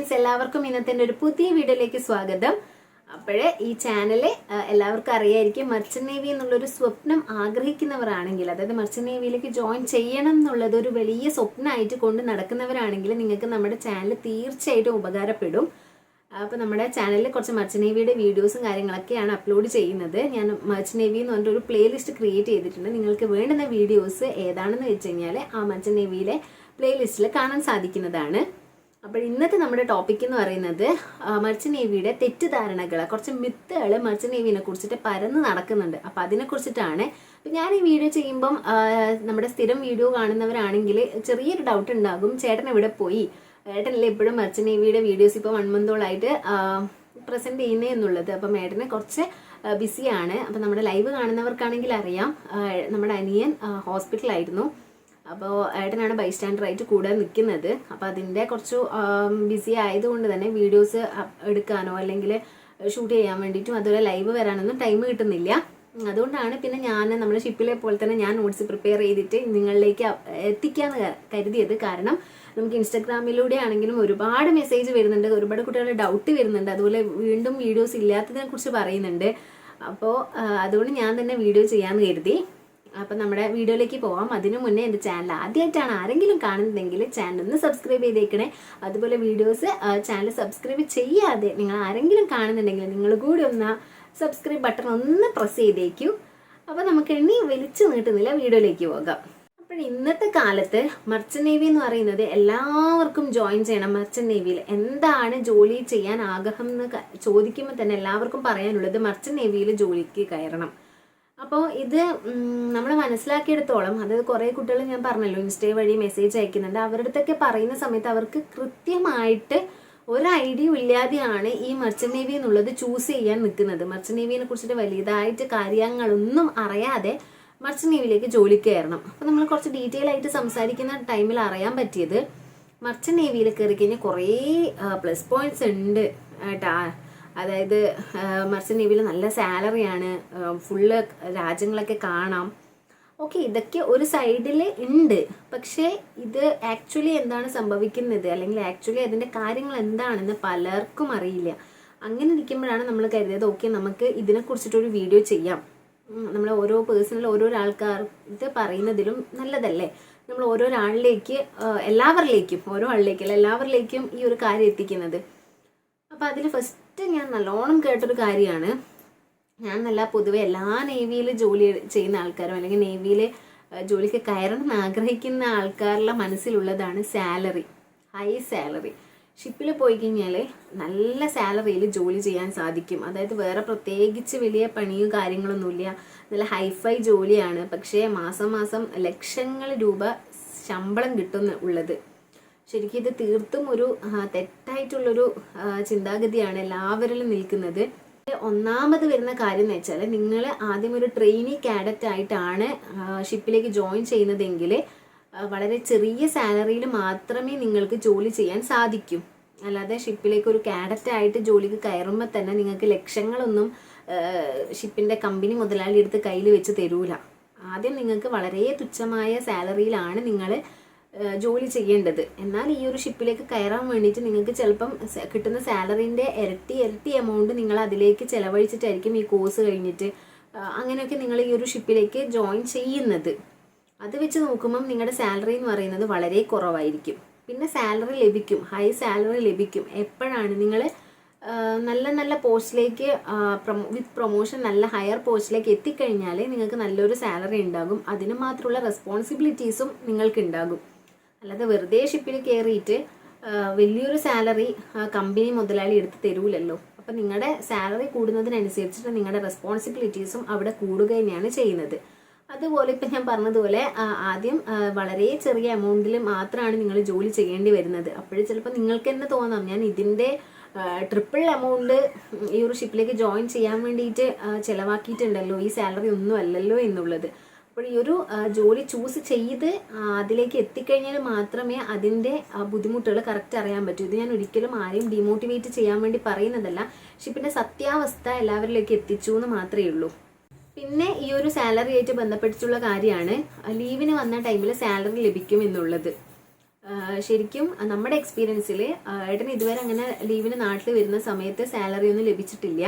Guys, എല്ലാവർക്കും ഇന്നത്തെ ഒരു പുതിയ വീഡിയോയിലേക്ക് സ്വാഗതം. അപ്പോഴേ ഈ ചാനൽ എല്ലാവർക്കും അറിയായിരിക്കും. മർച്ചന്റ് നേവി എന്നുള്ളൊരു സ്വപ്നം ആഗ്രഹിക്കുന്നവരാണെങ്കിൽ, അതായത് മർച്ചന്റ് നേവിയിലേക്ക് ജോയിൻ ചെയ്യണം എന്നുള്ളത് ഒരു വലിയ സ്വപ്നമായിട്ട് കൊണ്ട് നടക്കുന്നവരാണെങ്കിൽ നിങ്ങൾക്ക് നമ്മുടെ ചാനൽ തീർച്ചയായിട്ടും ഉപകാരപ്പെടും. അപ്പോൾ നമ്മുടെ ചാനലിൽ കുറച്ച് മർച്ചന്റ് നേവിയുടെ വീഡിയോസും കാര്യങ്ങളൊക്കെയാണ് അപ്ലോഡ് ചെയ്യുന്നത്. ഞാൻ മർച്ചന്റ് നേവി എന്ന് പറഞ്ഞിട്ടൊരു പ്ലേലിസ്റ്റ് ക്രിയേറ്റ് ചെയ്തിട്ടുണ്ട്. നിങ്ങൾക്ക് വേണ്ടുന്ന വീഡിയോസ് ഏതാണെന്ന് വെച്ച് കഴിഞ്ഞാൽ ആ മർച്ചന്റ് നേവിയിലെ പ്ലേലിസ്റ്റിൽ കാണാൻ സാധിക്കുന്നതാണ്. അപ്പോൾ ഇന്നത്തെ നമ്മുടെ ടോപ്പിക് എന്ന് പറയുന്നത് മർച്ചന്റ് നേവിയുടെ തെറ്റിദ്ധാരണകൾ, കുറച്ച് മിത്തുകൾ മർച്ചന്റ് നേവിനെ കുറിച്ചിട്ട് പരന്ന് നടക്കുന്നുണ്ട്. അപ്പോൾ അതിനെക്കുറിച്ചിട്ടാണ്. അപ്പോൾ ഞാൻ ഈ വീഡിയോ ചെയ്യുമ്പം നമ്മുടെ സ്ഥിരം വീഡിയോ കാണുന്നവരാണെങ്കിൽ ചെറിയൊരു ഡൗട്ട് ഉണ്ടാകും, ചേട്ടൻ എവിടെ പോയി, ഏട്ടനല്ലേ എപ്പോഴും മർച്ചന്റ് നേവിയുടെ വീഡിയോസ് ഇപ്പോൾ 1 മന്തോളായിട്ട് പ്രസൻറ്റ് ചെയ്യുന്നത് എന്നുള്ളത്. അപ്പം ഏട്ടനെ കുറച്ച് ബിസിയാണ്. അപ്പം നമ്മുടെ ലൈവ് കാണുന്നവർക്കാണെങ്കിൽ അറിയാം, നമ്മുടെ അനിയൻ ഹോസ്പിറ്റലായിരുന്നു. അപ്പോൾ ഏട്ടനാണ് ബൈസ്റ്റാൻഡറായിട്ട് കൂടെ നിൽക്കുന്നത്. അപ്പോൾ അതിൻ്റെ കുറച്ച് ബിസി ആയതുകൊണ്ട് തന്നെ വീഡിയോസ് എടുക്കാനോ അല്ലെങ്കിൽ ഷൂട്ട് ചെയ്യാൻ വേണ്ടിയിട്ടും അതുപോലെ ലൈവ് വരാനൊന്നും ടൈം കിട്ടുന്നില്ല. അതുകൊണ്ടാണ് പിന്നെ ഞാൻ നമ്മുടെ ഷിപ്പിലെ പോലെ തന്നെ ഞാൻ നോട്ട്സ് പ്രിപ്പയർ ചെയ്തിട്ട് നിങ്ങളിലേക്ക് എത്തിക്കാമെന്ന് കരുതിയത്. കാരണം നമുക്ക് ഇൻസ്റ്റാഗ്രാമിലൂടെ ആണെങ്കിലും ഒരുപാട് മെസ്സേജ് വരുന്നുണ്ട്, ഒരുപാട് കുട്ടികളുടെ ഡൗട്ട് വരുന്നുണ്ട്, അതുപോലെ വീണ്ടും വീഡിയോസ് ഇല്ലാത്തതിനെ കുറിച്ച് പറയുന്നുണ്ട്. അപ്പോൾ അതുകൊണ്ട് ഞാൻ തന്നെ വീഡിയോ ചെയ്യാമെന്ന് കരുതി. അപ്പം നമ്മുടെ വീഡിയോയിലേക്ക് പോവാം. അതിനു മുന്നേ എൻ്റെ ചാനൽ ആദ്യമായിട്ടാണ് ആരെങ്കിലും കാണുന്നതെങ്കിൽ ചാനൽ ഒന്ന് സബ്സ്ക്രൈബ് ചെയ്തേക്കണേ. അതുപോലെ വീഡിയോസ് ചാനൽ സബ്സ്ക്രൈബ് ചെയ്യാതെ നിങ്ങൾ ആരെങ്കിലും കാണുന്നുണ്ടെങ്കിൽ നിങ്ങൾ കൂടി ഒന്ന് സബ്സ്ക്രൈബ് ബട്ടൺ ഒന്ന് പ്രസ് ചെയ്തേക്കൂ. അപ്പോൾ നമുക്ക് ഇനി വലിച്ചു നീട്ടുന്നില്ല, വീഡിയോയിലേക്ക് പോകാം. അപ്പോൾ ഇന്നത്തെ കാലത്ത് മർച്ചന്റ് നേവി എന്ന് പറയുന്നത് എല്ലാവർക്കും ജോയിൻ ചെയ്യണം. മർച്ചന്റ് നേവിയിൽ എന്താണ് ജോലി ചെയ്യാൻ ആഗ്രഹം എന്ന് ചോദിക്കുമ്പോൾ തന്നെ എല്ലാവർക്കും പറയാനുള്ളത് മർച്ചന്റ് നേവിയിൽ ജോലിക്ക് കയറണം. അപ്പോൾ ഇത് നമ്മൾ മനസ്സിലാക്കിയെടുത്തോളം, അതായത് കുറേ കുട്ടികൾ ഞാൻ പറഞ്ഞല്ലോ ഇൻസ്റ്റേ വഴി മെസ്സേജ് അയക്കുന്നുണ്ട്. അവരുടെ അടുത്തൊക്കെ പറയുന്ന സമയത്ത് അവർക്ക് കൃത്യമായിട്ട് ഒരു ഐഡിയ ഇല്ലാതെയാണ് ഈ മർച്ചന്റ് നേവി എന്നുള്ളത് ചൂസ് ചെയ്യാൻ നിൽക്കുന്നത്. മർച്ചന്റ് നേവിയെ കുറിച്ചിട്ട് വലിയതായിട്ട് കാര്യങ്ങളൊന്നും അറിയാതെ മർച്ചന്റ് നേവിയിലേക്ക് ജോലിക്ക് കയറണം. അപ്പോൾ നമ്മൾ കുറച്ച് ഡീറ്റെയിൽ ആയിട്ട് സംസാരിക്കുന്ന ടൈമിൽ അറിയാൻ പറ്റിയത്, മർച്ചന്റ് നേവിയിൽ കയറി കഴിഞ്ഞാൽ കുറേ പ്ലസ് പോയിന്റ്സ് ഉണ്ട് കേട്ടാ. അതായത് മർച്ചന്റ് നേവിയിൽ നല്ല സാലറിയാണ്, ഫുള്ള് രാജ്യങ്ങളൊക്കെ കാണാം. ഓക്കെ, ഇതൊക്കെ ഒരു സൈഡിൽ ഉണ്ട്. പക്ഷേ ഇത് ആക്ച്വലി എന്താണ് സംഭവിക്കുന്നത്, അല്ലെങ്കിൽ ആക്ച്വലി അതിൻ്റെ കാര്യങ്ങൾ എന്താണെന്ന് പലർക്കും അറിയില്ല. അങ്ങനെ ഇരിക്കുമ്പോഴാണ് നമ്മൾ കരുതിയത് ഓക്കെ നമുക്ക് ഇതിനെക്കുറിച്ചിട്ടൊരു വീഡിയോ ചെയ്യാം. നമ്മൾ ഓരോ പേഴ്സണൽ ഓരോരോ ആൾക്കാർ ഇത് പറയുന്നതിലും നല്ലതല്ലേ നമ്മൾ ഓരോരാളിലേക്ക് എല്ലാവരിലേക്കും എല്ലാവരിലേക്കും ഈ ഒരു കാര്യം എത്തിക്കുന്നത്. അപ്പോൾ അതിൽ ഫസ്റ്റ് ഞാൻ നല്ലോണം കേട്ടൊരു കാര്യമാണ്, ഞാൻ നല്ല പൊതുവെ എല്ലാ നേവിയിൽ ജോലി ചെയ്യുന്ന ആൾക്കാരും അല്ലെങ്കിൽ നേവിയിൽ ജോലിക്ക് കയറണം എന്ന് ആഗ്രഹിക്കുന്ന ആൾക്കാരുടെ മനസ്സിലുള്ളതാണ് സാലറി, ഹൈ സാലറി. ഷിപ്പിൽ പോയി കഴിഞ്ഞാൽ നല്ല സാലറിയിൽ ജോലി ചെയ്യാൻ സാധിക്കും. അതായത് വേറെ പ്രത്യേകിച്ച് വലിയ പണിയോ കാര്യങ്ങളൊന്നുമില്ല, നല്ല ഹൈഫൈ ജോലിയാണ്. പക്ഷേ മാസം മാസം ലക്ഷങ്ങൾ രൂപ ശമ്പളം കിട്ടുന്നുള്ളത്. ശരിക്കും ഇത് തീർത്തും ഒരു തെറ്റായിട്ടുള്ളൊരു ചിന്താഗതിയാണ് എല്ലാവരിലും നിൽക്കുന്നത്. ഒന്നാമത് വരുന്ന കാര്യം എന്ന് വെച്ചാൽ, നിങ്ങൾ ആദ്യം ഒരു ട്രെയിനി കാഡറ്റ് ആയിട്ടാണ് ഷിപ്പിലേക്ക് ജോയിൻ ചെയ്യുന്നതെങ്കിൽ വളരെ ചെറിയ സാലറിയിൽ മാത്രമേ നിങ്ങൾക്ക് ജോലി ചെയ്യാൻ സാധിക്കൂ. അല്ലാതെ ഷിപ്പിലേക്ക് ഒരു കാഡറ്റ് ആയിട്ട് ജോലിക്ക് കയറുമ്പോൾ തന്നെ നിങ്ങൾക്ക് ലക്ഷങ്ങളൊന്നും ഷിപ്പിൻ്റെ കമ്പനി മുതലാളി എടുത്ത് കയ്യിൽ വെച്ച് തരൂല. ആദ്യം നിങ്ങൾക്ക് വളരെ തുച്ഛമായ സാലറിയിലാണ് നിങ്ങൾ ജോലി ചെയ്യേണ്ടത്. എന്നാൽ ഈ ഒരു ഷിപ്പിലേക്ക് കയറാൻ വേണ്ടിയിട്ട് നിങ്ങൾക്ക് ചിലപ്പം കിട്ടുന്ന സാലറിൻ്റെ ഇരട്ടി എമൗണ്ട് നിങ്ങൾ അതിലേക്ക് ചിലവഴിച്ചിട്ടായിരിക്കും ഈ കോഴ്സ് കഴിഞ്ഞിട്ട് അങ്ങനെയൊക്കെ നിങ്ങൾ ഈ ഒരു ഷിപ്പിലേക്ക് ജോയിൻ ചെയ്യുന്നത്. അത് വെച്ച് നോക്കുമ്പം നിങ്ങളുടെ സാലറി എന്ന് പറയുന്നത് വളരെ കുറവായിരിക്കും. പിന്നെ സാലറി ലഭിക്കും, ഹൈ സാലറി ലഭിക്കും എപ്പോഴാണ് നിങ്ങൾ നല്ല നല്ല പോസ്റ്റിലേക്ക് വിത്ത് പ്രൊമോഷൻ നല്ല ഹയർ പോസ്റ്റിലേക്ക് എത്തിക്കഴിഞ്ഞാൽ നിങ്ങൾക്ക് നല്ലൊരു സാലറി ഉണ്ടാകും. അതിന് മാത്രമുള്ള റെസ്പോൺസിബിലിറ്റീസും നിങ്ങൾക്ക് ഉണ്ടാകും. അല്ലാതെ വെറുതെ ഷിപ്പിൽ കയറിയിട്ട് വലിയൊരു സാലറി കമ്പനി മുതലാളി എടുത്ത് തരൂലല്ലോ. അപ്പം നിങ്ങളുടെ സാലറി കൂടുന്നതിനനുസരിച്ചിട്ട് നിങ്ങളുടെ റെസ്പോൺസിബിലിറ്റീസും അവിടെ കൂടുക തന്നെയാണ് ചെയ്യുന്നത്. അതുപോലെ ഇപ്പം ഞാൻ പറഞ്ഞതുപോലെ ആദ്യം വളരെ ചെറിയ എമൗണ്ടിൽ മാത്രമാണ് നിങ്ങൾ ജോലി ചെയ്യേണ്ടി വരുന്നത്. അപ്പോഴും ചിലപ്പോൾ നിങ്ങൾക്ക് തന്നെ തോന്നാം ഞാൻ ഇതിൻ്റെ ട്രിപ്പിൾ എമൗണ്ട് ഈ ഒരു ഷിപ്പിലേക്ക് ജോയിൻ ചെയ്യാൻ വേണ്ടിയിട്ട് ചിലവാക്കിയിട്ടുണ്ടല്ലോ, ഈ സാലറി ഒന്നും അല്ലല്ലോ എന്നുള്ളത്. അപ്പോൾ ഈ ഒരു ജോലി ചൂസ് ചെയ്ത് അതിലേക്ക് എത്തിക്കഴിഞ്ഞാൽ മാത്രമേ അതിൻ്റെ ബുദ്ധിമുട്ടുകൾ കറക്റ്റ് അറിയാൻ പറ്റൂ. ഇത് ഞാൻ ഒരിക്കലും ആരെയും ഡിമോട്ടിവേറ്റ് ചെയ്യാൻ വേണ്ടി പറയുന്നതല്ല, ഷിപ്പിൻ്റെ സത്യാവസ്ഥ എല്ലാവരിലേക്ക് എത്തിച്ചു എന്ന് മാത്രമേ ഉള്ളൂ. പിന്നെ ഈ ഒരു സാലറി ആയിട്ട് ബന്ധപ്പെട്ടിട്ടുള്ള കാര്യമാണ് ലീവിന് വന്ന ടൈമിൽ സാലറി ലഭിക്കും എന്നുള്ളത്. ശരിക്കും നമ്മുടെ എക്സ്പീരിയൻസിൽ ഏട്ടന് ഇതുവരെ അങ്ങനെ ലീവിന് നാട്ടിൽ വരുന്ന സമയത്ത് സാലറി ഒന്നും ലഭിച്ചിട്ടില്ല.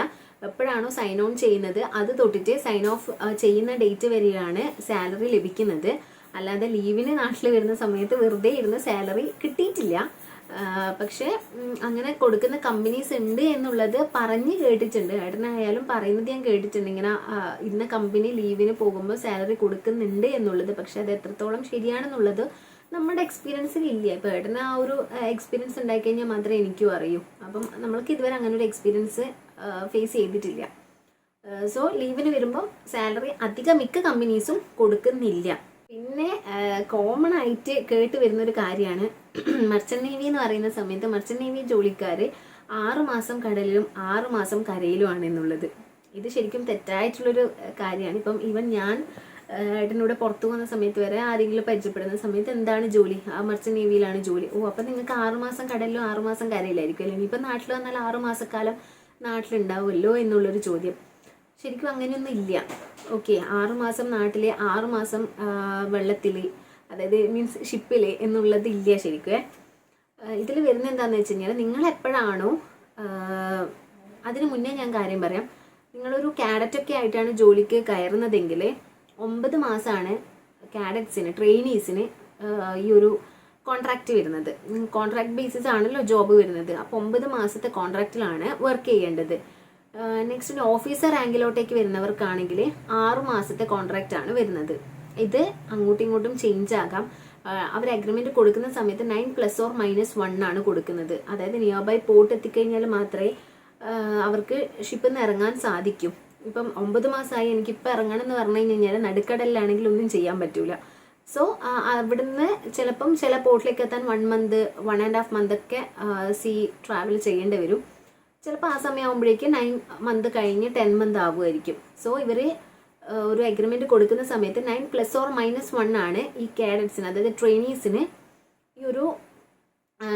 എപ്പോഴാണോ സൈൻ ഓൺ ചെയ്യുന്നത് അത് തൊട്ടിട്ട് സൈൻ ഓഫ് ചെയ്യുന്ന ഡേറ്റ് വരെയാണ് സാലറി ലഭിക്കുന്നത്. അല്ലാതെ ലീവിന് നാട്ടിൽ വരുന്ന സമയത്ത് വെറുതെ ഇരുന്ന് സാലറി കിട്ടിയിട്ടില്ല. പക്ഷേ അങ്ങനെ കൊടുക്കുന്ന കമ്പനീസ് ഉണ്ട് എന്നുള്ളത് പറഞ്ഞ് കേട്ടിട്ടുണ്ട്. ഏട്ടനായാലും പറയുന്നത് ഞാൻ കേട്ടിട്ടുണ്ട്, ഇങ്ങനെ ഇന്ന കമ്പനി ലീവിന് പോകുമ്പോൾ സാലറി കൊടുക്കുന്നുണ്ട് എന്നുള്ളത്. പക്ഷെ അത് എത്രത്തോളം ശരിയാണെന്നുള്ളത് നമ്മുടെ എക്സ്പീരിയൻസിൽ ഇല്ല. ഇപ്പോൾ ഏട്ടന് ആ ഒരു എക്സ്പീരിയൻസ് ഉണ്ടായി കഴിഞ്ഞാൽ മാത്രമേ എനിക്കും അറിയൂ. അപ്പം നമ്മൾക്ക് ഇതുവരെ അങ്ങനെ ഒരു എക്സ്പീരിയൻസ് ഫേസ് ചെയ്തിട്ടില്ല. സോ ലീവിന് വരുമ്പോൾ സാലറി മിക്ക കമ്പനീസും കൊടുക്കുന്നില്ല. പിന്നെ കോമൺ ആയിട്ട് കേട്ട് വരുന്നൊരു കാര്യമാണ് മർച്ചന്റ് നേവി എന്ന് പറയുന്ന സമയത്ത് മർച്ചന്റ് നേവി ജോലിക്കാർ 6 മാസം കടലിലും 6 മാസം കരയിലുമാണ് എന്നുള്ളത്. ഇത് ശരിക്കും തെറ്റായിട്ടുള്ളൊരു കാര്യമാണ്. ഇപ്പം ഈവൻ ഞാൻ ഏട്ടനൂടെ പുറത്തു പോകുന്ന സമയത്ത് വരെ ആരെങ്കിലും പരിചയപ്പെടുന്ന സമയത്ത് എന്താണ് ജോലി, മർച്ചന്റ് നേവിയിലാണ് ജോലി. അപ്പം നിങ്ങൾക്ക് 6 മാസം കടലിലും 6 മാസം കരയിലായിരിക്കും അല്ലേ, ഇനിയിപ്പം നാട്ടിൽ വന്നാൽ 6 മാസക്കാലം നാട്ടിലുണ്ടാവുമല്ലോ എന്നുള്ളൊരു ചോദ്യം. ശരിക്കും അങ്ങനെയൊന്നും ഇല്ല. ഓക്കെ, 6 മാസം നാട്ടിൽ 6 മാസം വെള്ളത്തിൽ, അതായത് മീൻസ് ഷിപ്പിൽ എന്നുള്ളത് ഇല്ല ശരിക്കും. ഇതിൽ വരുന്ന എന്താണെന്ന് വെച്ച് കഴിഞ്ഞാൽ നിങ്ങൾ എപ്പോഴാണോ, അതിന് മുന്നേ ഞാൻ കാര്യം പറയാം, നിങ്ങളൊരു കാഡറ്റൊക്കെ ആയിട്ടാണ് ജോലിക്ക് കയറുന്നതെങ്കിൽ 9 മാസമാണ് കാഡറ്റ്സിന്, ട്രെയിനീസിന് ഈ ഒരു കോൺട്രാക്റ്റ് വരുന്നത്. കോൺട്രാക്ട് ബേസിസ് ആണല്ലോ ജോബ് വരുന്നത്. അപ്പോൾ 9 മാസത്തെ കോൺട്രാക്റ്റിലാണ് വർക്ക് ചെയ്യേണ്ടത്. നെക്സ്റ്റ് ഓഫീസർ റാങ്കിലോട്ടേക്ക് വരുന്നവർക്കാണെങ്കിൽ 6 മാസത്തെ കോൺട്രാക്റ്റ് ആണ് വരുന്നത്. ഇത് അങ്ങോട്ടും ഇങ്ങോട്ടും ചേഞ്ച് ആകാം. അവർ അഗ്രിമെന്റ് കൊടുക്കുന്ന സമയത്ത് 9+or-1 ആണ് കൊടുക്കുന്നത്. അതായത് നിയർ ബൈ പോർട്ട് എത്തിക്കഴിഞ്ഞാൽ മാത്രമേ അവർക്ക് ഷിപ്പിൽ നിന്ന് ഇറങ്ങാൻ സാധിക്കും. ഇപ്പം 9 മാസമായി എനിക്കിപ്പോൾ ഇറങ്ങണം എന്ന് പറഞ്ഞു കഴിഞ്ഞാൽ നടുക്കടലിലാണെങ്കിൽ ഒന്നും ചെയ്യാൻ പറ്റൂല. സോ അവിടുന്ന് ചിലപ്പം ചില പോർട്ടിലേക്ക് എത്താൻ 1 month 1.5 month ഒക്കെ സീ ട്രാവൽ ചെയ്യേണ്ടി വരും. ചിലപ്പോൾ ആ സമയമാകുമ്പോഴേക്ക് 9 month കഴിഞ്ഞ് 10 month ആവുമായിരിക്കും. സോ ഇവർ ഒരു അഗ്രിമെന്റ് കൊടുക്കുന്ന സമയത്ത് 9+or-1 ആണ് ഈ കാഡറ്റ്സിന്, അതായത് ട്രെയിനീസിന് ഈ ഒരു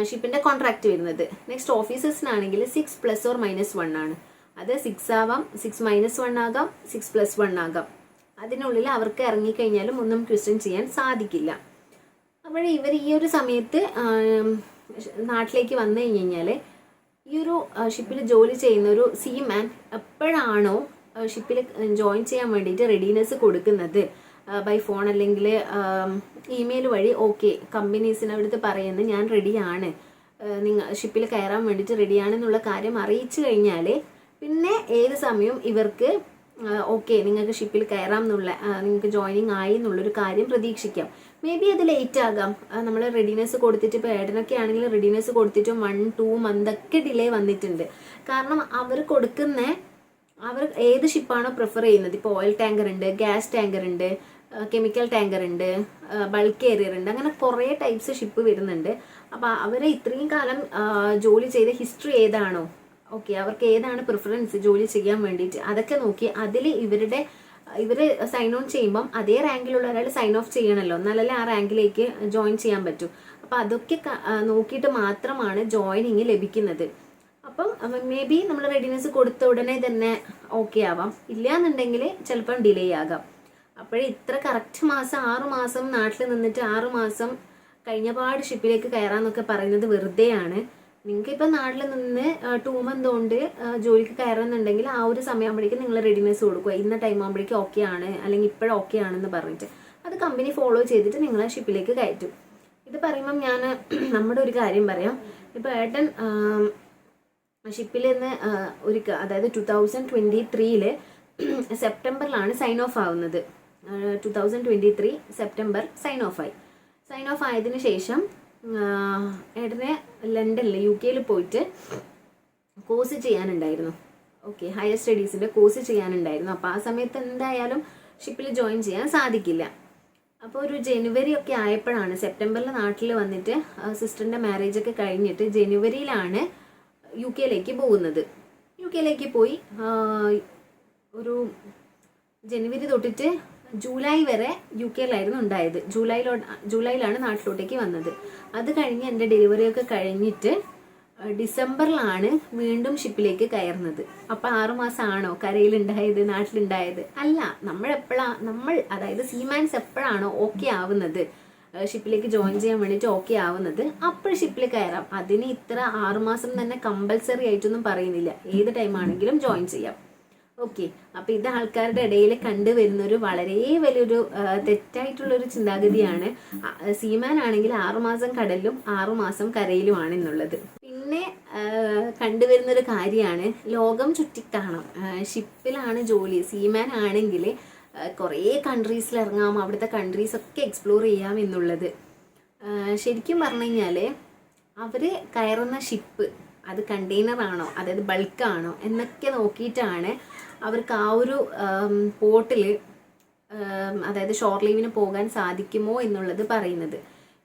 ഷിപ്പിന്റെ കോൺട്രാക്ട് വരുന്നത്. നെക്സ്റ്റ് ഓഫീസേഴ്സിനാണെങ്കിൽ 6+or-1 ആണ്. അത് 6 ആവാം, 6-1 ആകാം, 6+1 ആകാം. അതിനുള്ളിൽ അവർക്ക് ഇറങ്ങിക്കഴിഞ്ഞാലും ഒന്നും ക്വസ്റ്റ്യൻ ചെയ്യാൻ സാധിക്കില്ല. അപ്പോൾ ഇവർ ഈ ഒരു സമയത്ത് നാട്ടിലേക്ക് വന്നു കഴിഞ്ഞാൽ ഈ ഒരു ഷിപ്പിൽ ജോലി ചെയ്യുന്ന ഒരു സീമാൻ എപ്പോഴാണോ ഷിപ്പിൽ ജോയിൻ ചെയ്യാൻ വേണ്ടിയിട്ട് റെഡിനെസ് കൊടുക്കുന്നത് ബൈ ഫോൺ അല്ലെങ്കിൽ ഇമെയിൽ വഴി, ഓക്കെ കമ്പനീസിന് അവിടുത്തെ പറയുന്നത് ഞാൻ റെഡിയാണ്, നിങ്ങൾ ഷിപ്പിൽ കയറാൻ വേണ്ടിയിട്ട് റെഡിയാണെന്നുള്ള കാര്യം അറിയിച്ചു കഴിഞ്ഞാൽ പിന്നെ ഏത് സമയവും ഇവർക്ക് ഓക്കെ നിങ്ങൾക്ക് ഷിപ്പിൽ കയറാം എന്നുള്ള, നിങ്ങൾക്ക് ജോയിനിങ് ആയി എന്നുള്ളൊരു കാര്യം പ്രതീക്ഷിക്കാം. മേ ബി അത് ലേറ്റ് ആകാം. നമ്മൾ റെഡിനെസ് കൊടുത്തിട്ട്, ഇപ്പോൾ ഏട്ടനൊക്കെ ആണെങ്കിൽ റെഡിനെസ് കൊടുത്തിട്ട് 1-2 month ഒക്കെ ഡിലേ വന്നിട്ടുണ്ട്. കാരണം അവർ ഏത് ഷിപ്പാണോ പ്രിഫർ ചെയ്യുന്നത്, ഇപ്പോൾ ഓയിൽ ടാങ്കർ ഉണ്ട്, ഗ്യാസ് ടാങ്കർ ഉണ്ട്, കെമിക്കൽ ടാങ്കർ ഉണ്ട്, ബൾക്ക് കാരിയർ ഉണ്ട്, അങ്ങനെ കുറേ ടൈപ്സ് ഷിപ്പ് വരുന്നുണ്ട്. അപ്പോൾ അവർ ഇത്രയും കാലം ജോലി ചെയ്ത ഹിസ്റ്ററി ഏതാണോ, ഓക്കെ അവർക്ക് ഏതാണ് പ്രിഫറൻസ് ജോലി ചെയ്യാൻ വേണ്ടിയിട്ട്, അതൊക്കെ നോക്കി അതിൽ ഇവർ സൈൻ ഓൺ ചെയ്യുമ്പം അതേ റാങ്കിലുള്ള ഒരാൾ സൈൻ ഓഫ് ചെയ്യണമല്ലോ, എന്നാലല്ലേ ആ റാങ്കിലേക്ക് ജോയിൻ ചെയ്യാൻ പറ്റൂ. അപ്പോൾ അതൊക്കെ നോക്കിയിട്ട് മാത്രമാണ് ജോയിനിങ് ലഭിക്കുന്നത്. അപ്പം മേ ബി നമ്മൾ റെഡിനെസ് കൊടുത്ത ഉടനെ തന്നെ ഓക്കെ ആവാം, ഇല്ല എന്നുണ്ടെങ്കിൽ ചിലപ്പം ഡിലേ ആകാം. അപ്പോഴേ ഇത്ര കറക്റ്റ് മാസം 6 മാസം നാട്ടിൽ നിന്നിട്ട് 6 മാസം കഴിഞ്ഞപാട് ഷിപ്പിലേക്ക് കയറാമെന്നൊക്കെ പറയുന്നത് വെറുതെയാണ്. നിങ്ങൾക്ക് ഇപ്പം നാട്ടിൽ നിന്ന് 2 month കൊണ്ട് ജോലിക്ക് കയറുന്നുണ്ടെങ്കിൽ ആ ഒരു സമയമാകുമ്പോഴേക്കും നിങ്ങൾ റെഡിനെസ് കൊടുക്കുക, ഇന്ന ടൈം ആകുമ്പോഴേക്കും ഓക്കെ ആണ് അല്ലെങ്കിൽ ഇപ്പോഴും ഓക്കെ ആണെന്ന് പറഞ്ഞിട്ട് അത് കമ്പനി ഫോളോ ചെയ്തിട്ട് നിങ്ങളെ ഷിപ്പിലേക്ക് കയറ്റും. ഇത് പറയുമ്പം ഞാൻ നമ്മുടെ ഒരു കാര്യം പറയാം. ഇപ്പോൾ ഏട്ടൻ ഷിപ്പിൽ നിന്ന് അതായത് 2023 സെപ്റ്റംബറിലാണ് സൈൻ ഓഫ് ആവുന്നത്. 2023 സെപ്റ്റംബർ സൈൻ ഓഫ് ആയതിനു ശേഷം ഏട്ടനെ ലണ്ടനിൽ UK പോയിട്ട് കോഴ്സ് ചെയ്യാനുണ്ടായിരുന്നു. ഓക്കെ, ഹയർ സ്റ്റഡീസിൻ്റെ കോഴ്സ് ചെയ്യാനുണ്ടായിരുന്നു. അപ്പോൾ ആ സമയത്ത് എന്തായാലും ഷിപ്പിൽ ജോയിൻ ചെയ്യാൻ സാധിക്കില്ല. അപ്പോൾ ഒരു ജനുവരി ഒക്കെ ആയപ്പോഴാണ്, സെപ്റ്റംബറിൽ നാട്ടിൽ വന്നിട്ട് സിസ്റ്ററിൻ്റെ മാരേജ് ഒക്കെ കഴിഞ്ഞിട്ട് ജനുവരിയിലാണ് UK പോകുന്നത്. UK പോയി ഒരു ജനുവരി തൊട്ടിട്ട് ജൂലൈ വരെ UK ഉണ്ടായത്. ജൂലൈയിലാണ് നാട്ടിലോട്ടേക്ക് വന്നത്. അത് കഴിഞ്ഞ് എൻ്റെ ഡെലിവറി ഒക്കെ കഴിഞ്ഞിട്ട് ഡിസംബറിലാണ് വീണ്ടും ഷിപ്പിലേക്ക് കയറുന്നത്. അപ്പോൾ 6 മാസമാണോ കരയിലുണ്ടായത് നാട്ടിലുണ്ടായത്? അല്ല. നമ്മൾ അതായത് സീമാൻസ് എപ്പോഴാണോ ഓക്കെ ആവുന്നത്, ഷിപ്പിലേക്ക് ജോയിൻ ചെയ്യാൻ വേണ്ടിയിട്ട് ഓക്കെ ആവുന്നത്, അപ്പോൾ ഷിപ്പിൽ കയറാം. അതിന് ഇത്ര 6 മാസം തന്നെ കമ്പൽസറി ആയിട്ടൊന്നും പറയുന്നില്ല, ഏത് ടൈമാണെങ്കിലും ജോയിൻ ചെയ്യാം. ഓക്കെ, അപ്പം ഇത് ആൾക്കാരുടെ ഇടയിൽ കണ്ടുവരുന്നൊരു വളരെ വലിയൊരു തെറ്റായിട്ടുള്ളൊരു ചിന്താഗതിയാണ്. സീമാൻ ആണെങ്കിൽ 6 മാസം കടലിലും 6 മാസം കരയിലുമാണ് എന്നുള്ളത്. പിന്നെ കണ്ടുവരുന്നൊരു കാര്യമാണ് ലോകം ചുറ്റിക്കാണാം, ഷിപ്പിലാണ് ജോലി. സീമാൻ ആണെങ്കിൽ കുറേ കൺട്രീസിൽ ഇറങ്ങാം, അവിടുത്തെ കൺട്രീസൊക്കെ എക്സ്പ്ലോർ ചെയ്യാം എന്നുള്ളത്. ശരിക്കും പറഞ്ഞു കഴിഞ്ഞാൽ അവർ കയറുന്ന ഷിപ്പ് അത് കണ്ടെയ്നറാണോ, അതായത് ബൾക്കാണോ എന്നൊക്കെ നോക്കിയിട്ടാണ് അവർക്ക് ആ ഒരു പോർട്ടിൽ, അതായത് ഷോർ ലീവിന് പോകാൻ സാധിക്കുമോ എന്നുള്ളത് പറയുന്നത്.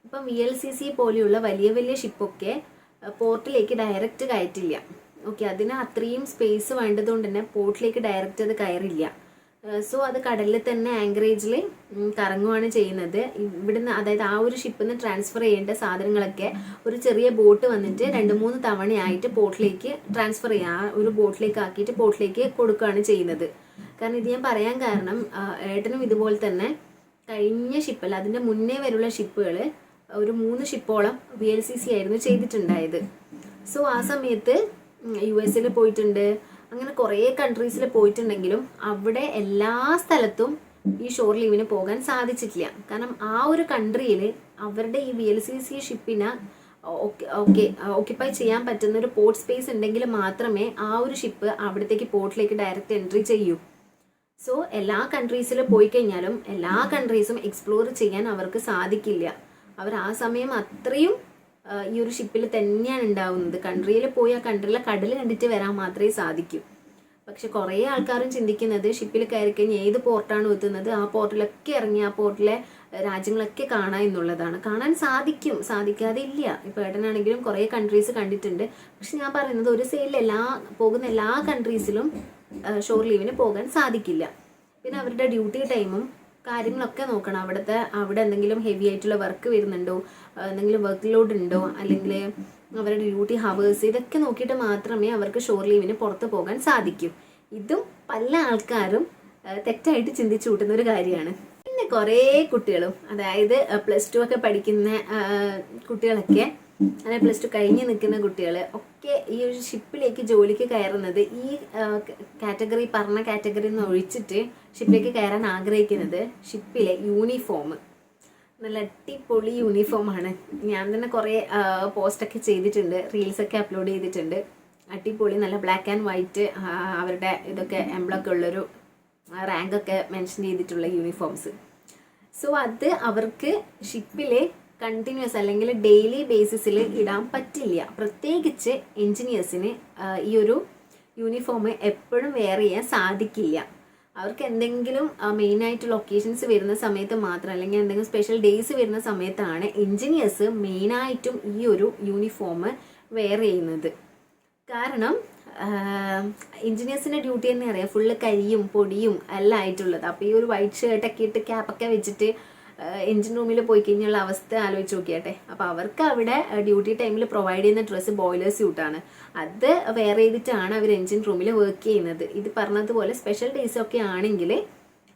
ഇപ്പം VLCC പോലെയുള്ള വലിയ വലിയ ഷിപ്പൊക്കെ പോർട്ടിലേക്ക് ഡയറക്റ്റ് കയറ്റില്ല. ഓക്കെ, അതിന് അത്രയും സ്പേസ് വേണ്ടതുകൊണ്ട് തന്നെ പോർട്ടിലേക്ക് ഡയറക്റ്റ് അത് കയറില്ല. സോ അത് കടലിൽ തന്നെ ആങ്കറേജിൽ കറങ്ങുകയാണ് ചെയ്യുന്നത്. ഇവിടുന്ന്, അതായത് ആ ഒരു ഷിപ്പിൽ നിന്ന് ട്രാൻസ്ഫർ ചെയ്യേണ്ട സാധനങ്ങളൊക്കെ ഒരു ചെറിയ ബോട്ട് വന്നിട്ട് 2-3 തവണയായിട്ട് പോർട്ടിലേക്ക് ട്രാൻസ്ഫർ ചെയ്യുക, ആ ഒരു ബോട്ടിലേക്ക് ആക്കിയിട്ട് പോർട്ടിലേക്ക് കൊടുക്കുകയാണ് ചെയ്യുന്നത്. കാരണം ഇത് ഞാൻ പറയാൻ കാരണം, ഏട്ടനും ഇതുപോലെ തന്നെ കഴിഞ്ഞ ഷിപ്പല്ല അതിൻ്റെ മുന്നേ വരെയുള്ള ഷിപ്പുകൾ ഒരു 3 ഷിപ്പോളം VLCC ആയിരുന്നു ചെയ്തിട്ടുണ്ടായത്. സോ ആ സമയത്ത് US പോയിട്ടുണ്ട്, അങ്ങനെ കുറേ കൺട്രീസിൽ പോയിട്ടുണ്ടെങ്കിലും അവിടെ എല്ലാ സ്ഥലത്തും ഈ ഷോർ ലീവിന് പോകാൻ സാധിച്ചിട്ടില്ല. കാരണം ആ ഒരു കൺട്രിയിൽ അവരുടെ ഈ VLCC ഷിപ്പിനെ ഓക്യുപ്പൈ ചെയ്യാൻ പറ്റുന്ന ഒരു പോർട്ട് സ്പേസ് ഉണ്ടെങ്കിൽ മാത്രമേ ആ ഒരു ഷിപ്പ് അവിടത്തേക്ക് പോർട്ടിലേക്ക് ഡയറക്റ്റ് എൻട്രി ചെയ്യൂ. സോ എല്ലാ കൺട്രീസിൽ പോയി കഴിഞ്ഞാലും എല്ലാ കൺട്രീസും എക്സ്പ്ലോർ ചെയ്യാൻ അവർക്ക് സാധിക്കില്ല. അവർ ആ സമയം അത്രയും ഈ ഒരു ഷിപ്പിൽ തന്നെയാണ് ഉണ്ടാവുന്നത്. കൺട്രിയിൽ പോയി ആ കൺട്രിയിലെ കടൽ കണ്ടിട്ട് വരാൻ മാത്രമേ സാധിക്കൂ. പക്ഷെ കുറേ ആൾക്കാരും ചിന്തിക്കുന്നത് ഷിപ്പിൽ കയറി കഴിഞ്ഞാൽ ഏത് പോർട്ടാണ് എത്തുന്നത് ആ പോർട്ടിലൊക്കെ ഇറങ്ങി ആ പോർട്ടിലെ രാജ്യങ്ങളൊക്കെ കാണാം എന്നുള്ളതാണ്. കാണാൻ സാധിക്കും, സാധിക്കാതെ ഇല്ല. ഇപ്പോൾ ഏട്ടനാണെങ്കിലും കുറേ കൺട്രീസ് കണ്ടിട്ടുണ്ട്. പക്ഷെ ഞാൻ പറയുന്നത് ഒരു സൈഡിൽ പോകുന്ന എല്ലാ കൺട്രീസിലും ഷോർ ലീവിന് പോകാൻ സാധിക്കില്ല. പിന്നെ അവരുടെ ഡ്യൂട്ടി ടൈമും കാര്യങ്ങളൊക്കെ നോക്കണം. അവിടെ എന്തെങ്കിലും ഹെവി ആയിട്ടുള്ള വർക്ക് വരുന്നുണ്ടോ, എന്തെങ്കിലും വർക്ക് ലോഡ് ഉണ്ടോ, അല്ലെങ്കിൽ അവരുടെ ഡ്യൂട്ടി ഹവേഴ്സ്, ഇതൊക്കെ നോക്കിയിട്ട് മാത്രമേ അവർക്ക് ഷോർ ലീവിന് പുറത്ത് പോകാൻ സാധിക്കൂ. ഇതും പല ആൾക്കാരും തെറ്റായിട്ട് ചിന്തിച്ചു കൂട്ടുന്ന ഒരു കാര്യമാണ്. പിന്നെ കുറേ കുട്ടികളും, അതായത് +2 ഒക്കെ പഠിക്കുന്ന കുട്ടികളൊക്കെ, അതായത് +2 കഴിഞ്ഞ് നിൽക്കുന്ന കുട്ടികൾ ഒക്കെ ഈ ഒരു ഷിപ്പിലേക്ക് ജോലിക്ക് കയറുന്നത് ഈ പറഞ്ഞ കാറ്റഗറി എന്ന് ഒഴിച്ചിട്ട് ഷിപ്പിലേക്ക് കയറാൻ ആഗ്രഹിക്കുന്നത് ഷിപ്പിലെ യൂണിഫോം നല്ല അടിപൊളി യൂണിഫോമാണ്. ഞാൻ തന്നെ കുറേ പോസ്റ്റൊക്കെ ചെയ്തിട്ടുണ്ട്, റീൽസൊക്കെ അപ്ലോഡ് ചെയ്തിട്ടുണ്ട്. അടിപൊളി നല്ല ബ്ലാക്ക് ആൻഡ് വൈറ്റ്, അവരുടെ ഇതൊക്കെ എംബ്ലമൊക്കെ ഉള്ളൊരു റാങ്കൊക്കെ മെൻഷൻ ചെയ്തിട്ടുള്ള യൂണിഫോംസ്. സോ അത് അവർക്ക് ഷിപ്പിലെ കണ്ടിന്യൂസ് അല്ലെങ്കിൽ ഡെയിലി ബേസിസിൽ ഇടാൻ പറ്റില്ല. പ്രത്യേകിച്ച് എൻജിനീയേഴ്സിന് ഈ ഒരു യൂണിഫോം എപ്പോഴും വെയർ ചെയ്യാൻ സാധിക്കില്ല. അവർക്ക് എന്തെങ്കിലും മെയിനായിട്ടുള്ള ഒക്കേഷൻസ് വരുന്ന സമയത്ത് മാത്രം, അല്ലെങ്കിൽ എന്തെങ്കിലും സ്പെഷ്യൽ ഡേയ്സ് വരുന്ന സമയത്താണ് എൻജിനീയേഴ്സ് മെയിനായിട്ടും ഈ ഒരു യൂണിഫോം വെയർ ചെയ്യുന്നത്. കാരണം എൻജിനീയേഴ്സിൻ്റെ ഡ്യൂട്ടി തന്നെ അറിയാം, ഫുള്ള് കരിയും പൊടിയും എല്ലാം ആയിട്ടുള്ളത്. അപ്പോൾ ഈ ഒരു വൈറ്റ് ഷർട്ടൊക്കെ ഇട്ട് ക്യാപ്പൊക്കെ വെച്ചിട്ട് എൻജിൻ റൂമിൽ പോയി കഴിഞ്ഞുള്ള അവസ്ഥ ആലോചിച്ച് നോക്കിയാട്ടെ. അപ്പോൾ അവർക്ക് അവിടെ ഡ്യൂട്ടി ടൈമിൽ പ്രൊവൈഡ് ചെയ്യുന്ന ഡ്രസ്സ് ബോയിലർ സ്യൂട്ടാണ്. അത് വെയർ ചെയ്തിട്ടാണ് അവർ എൻജിൻ റൂമിൽ വർക്ക് ചെയ്യുന്നത്. ഇത് പറഞ്ഞതുപോലെ സ്പെഷ്യൽ ഡേയ്സൊക്കെ ആണെങ്കിൽ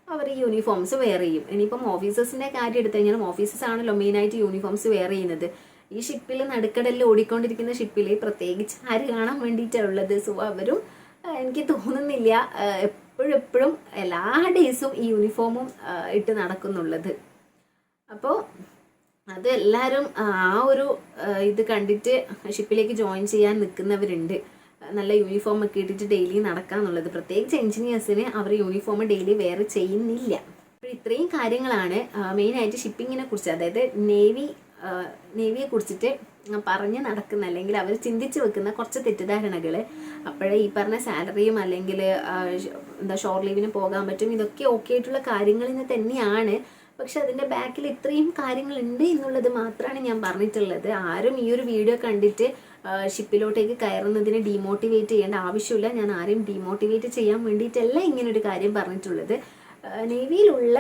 അവർ ഈ യൂണിഫോംസ് വെയർ ചെയ്യും. ഇനിയിപ്പം ഓഫീസേഴ്സിൻ്റെ കാര്യം എടുത്തു കഴിഞ്ഞാൽ ഓഫീസേഴ്സ് ആണല്ലോ മെയിനായിട്ട് യൂണിഫോംസ് വെയർ ചെയ്യുന്നത്. ഈ ഷിപ്പിൽ നടുക്കടലിൽ ഓടിക്കൊണ്ടിരിക്കുന്ന ഷിപ്പിൽ പ്രത്യേകിച്ച് ആര് കാണാൻ വേണ്ടിയിട്ടാണ് ഉള്ളത്. സോ അവരും എനിക്ക് തോന്നുന്നില്ല എപ്പോഴും എല്ലാ ഡേയ്സും ഈ യൂണിഫോമും ഇട്ട് നടക്കുന്നുള്ളത്. അപ്പോൾ അത് എല്ലാവരും ആ ഒരു ഇത് കണ്ടിട്ട് ഷിപ്പിലേക്ക് ജോയിൻ ചെയ്യാൻ നിൽക്കുന്നവരുണ്ട്. നല്ല യൂണിഫോം ഒക്കെ ഇട്ടിട്ട് ഡെയിലി നടക്കാന്നുള്ളത്. പ്രത്യേകിച്ച് എൻജിനീയേഴ്സിന് അവർ യൂണിഫോം ഡെയിലി വെയർ ചെയ്യുന്നില്ല. അപ്പോൾ ഇത്രയും കാര്യങ്ങളാണ് മെയിനായിട്ട് ഷിപ്പിങ്ങിനെ കുറിച്ച്, അതായത് നേവിയെ കുറിച്ചിട്ട് പറഞ്ഞ് നടക്കുന്ന, അല്ലെങ്കിൽ അവർ ചിന്തിച്ച് വെക്കുന്ന കുറച്ച് തെറ്റിദ്ധാരണകൾ. അപ്പോഴേ ഈ പറഞ്ഞ സാലറിയും അല്ലെങ്കിൽ ഷോർ ലീവിന് പോകാൻ പറ്റും, ഇതൊക്കെ ഓക്കെ ആയിട്ടുള്ള കാര്യങ്ങളിൽ തന്നെയാണ്. പക്ഷെ അതിൻ്റെ ബാക്കിൽ ഇത്രയും കാര്യങ്ങളുണ്ട് എന്നുള്ളത് മാത്രമാണ് ഞാൻ പറഞ്ഞിട്ടുള്ളത്. ആരും ഈ ഒരു വീഡിയോ കണ്ടിട്ട് ഷിപ്പിലോട്ടേക്ക് കയറുന്നതിന് ഡീമോട്ടിവേറ്റ് ചെയ്യേണ്ട ആവശ്യമില്ല. ഞാൻ ആരെയും ഡീമോട്ടിവേറ്റ് ചെയ്യാൻ വേണ്ടിയിട്ടല്ല ഇങ്ങനൊരു കാര്യം പറഞ്ഞിട്ടുള്ളത്. നേവിയിലുള്ള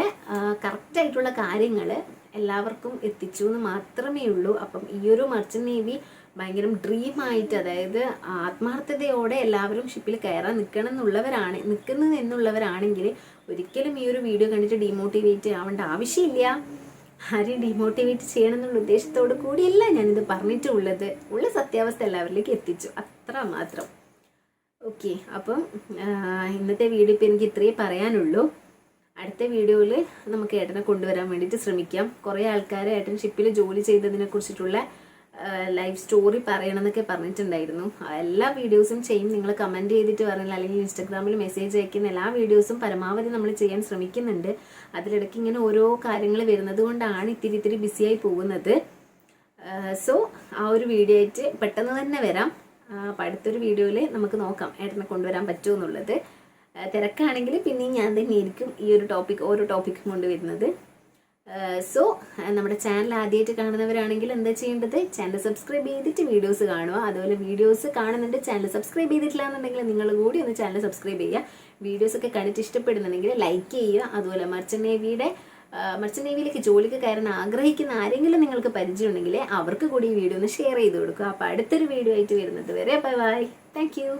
കറക്റ്റായിട്ടുള്ള കാര്യങ്ങൾ എല്ലാവർക്കും എത്തിച്ചു എന്ന് മാത്രമേ ഉള്ളൂ. അപ്പം ഈ ഒരു മർച്ചൻ്റ് നേവി ഭയങ്കര ഡ്രീമായിട്ട്, അതായത് ആത്മാർത്ഥതയോടെ എല്ലാവരും ഷിപ്പിൽ കയറാൻ നിൽക്കുന്നത് എന്നുള്ളവരാണെങ്കിൽ ഒരിക്കലും ഈ ഒരു വീഡിയോ കണ്ടിട്ട് ഡീമോട്ടിവേറ്റ് ആവേണ്ട ആവശ്യമില്ല. ആരെയും ഡിമോട്ടിവേറ്റ് ചെയ്യണം എന്നുള്ള ഉദ്ദേശത്തോടു കൂടിയല്ല ഞാനിത് പറഞ്ഞിട്ടുള്ളത്. ഉള്ള സത്യാവസ്ഥ എല്ലാവരിലേക്ക് എത്തിച്ചു, അത്ര മാത്രം. ഓക്കെ, അപ്പം ഇന്നത്തെ വീഡിയോ ഇപ്പം എനിക്ക് ഇത്രയേ പറയാനുള്ളൂ. അടുത്ത വീഡിയോയിൽ നമുക്ക് ഏട്ടനെ കൊണ്ടുവരാൻ വേണ്ടിയിട്ട് ശ്രമിക്കാം. കുറേ ആൾക്കാർ ഏട്ടൻ ഷിപ്പിൽ ജോലി ചെയ്തതിനെ കുറിച്ചിട്ടുള്ള ലൈഫ് സ്റ്റോറി പറയണമെന്നൊക്കെ പറഞ്ഞിട്ടുണ്ടായിരുന്നു. എല്ലാ വീഡിയോസും ചെയ്യും. നിങ്ങൾ കമൻറ്റ് ചെയ്തിട്ട് പറഞ്ഞില്ല, അല്ലെങ്കിൽ ഇൻസ്റ്റാഗ്രാമിൽ മെസ്സേജ് അയക്കുന്ന എല്ലാ വീഡിയോസും പരമാവധി നമ്മൾ ചെയ്യാൻ ശ്രമിക്കുന്നുണ്ട്. അതിലിടയ്ക്ക് ഇങ്ങനെ ഓരോ കാര്യങ്ങൾ വരുന്നത് കൊണ്ടാണ് ഇത്തിരി ബിസിയായി പോകുന്നത്. സോ ആ ഒരു വീഡിയോ ആയിട്ട് പെട്ടെന്ന് തന്നെ വരാം. അപ്പം അടുത്തൊരു വീഡിയോയിൽ നമുക്ക് നോക്കാം ഏട്ടനെ കൊണ്ടുവരാൻ പറ്റുമോ എന്നുള്ളത്. തിരക്കാണെങ്കിൽ പിന്നെയും ഞാൻ തന്നെയായിരിക്കും ഈ ഒരു ഓരോ ടോപ്പിക്കും കൊണ്ടുവരുന്നത്. സോ നമ്മുടെ ചാനൽ ആദ്യമായിട്ട് കാണുന്നവരാണെങ്കിൽ എന്താ ചെയ്യേണ്ടത്, ചാനൽ സബ്സ്ക്രൈബ് ചെയ്തിട്ട് വീഡിയോസ് കാണുക. അതുപോലെ വീഡിയോസ് കാണുന്നുണ്ട്, ചാനൽ സബ്സ്ക്രൈബ് ചെയ്തിട്ടില്ല എന്നുണ്ടെങ്കിൽ നിങ്ങൾ കൂടി ഒന്ന് ചാനൽ സബ്സ്ക്രൈബ് ചെയ്യുക. വീഡിയോസൊക്കെ കണ്ടിട്ട് ഇഷ്ടപ്പെടുന്നുണ്ടെങ്കിൽ ലൈക്ക് ചെയ്യുക. അതുപോലെ മർച്ചന്റ് നേവിയിലേക്ക് ജോലിക്ക് കയറാൻ ആഗ്രഹിക്കുന്ന ആരെങ്കിലും നിങ്ങൾക്ക് പരിചയമുണ്ടെങ്കിൽ അവർക്ക് കൂടി ഈ വീഡിയോ ഒന്ന് ഷെയർ ചെയ്ത് കൊടുക്കുക. അപ്പോൾ അടുത്തൊരു വീഡിയോ ആയിട്ട് വരുന്നത് വരെ ബൈ. Thank you.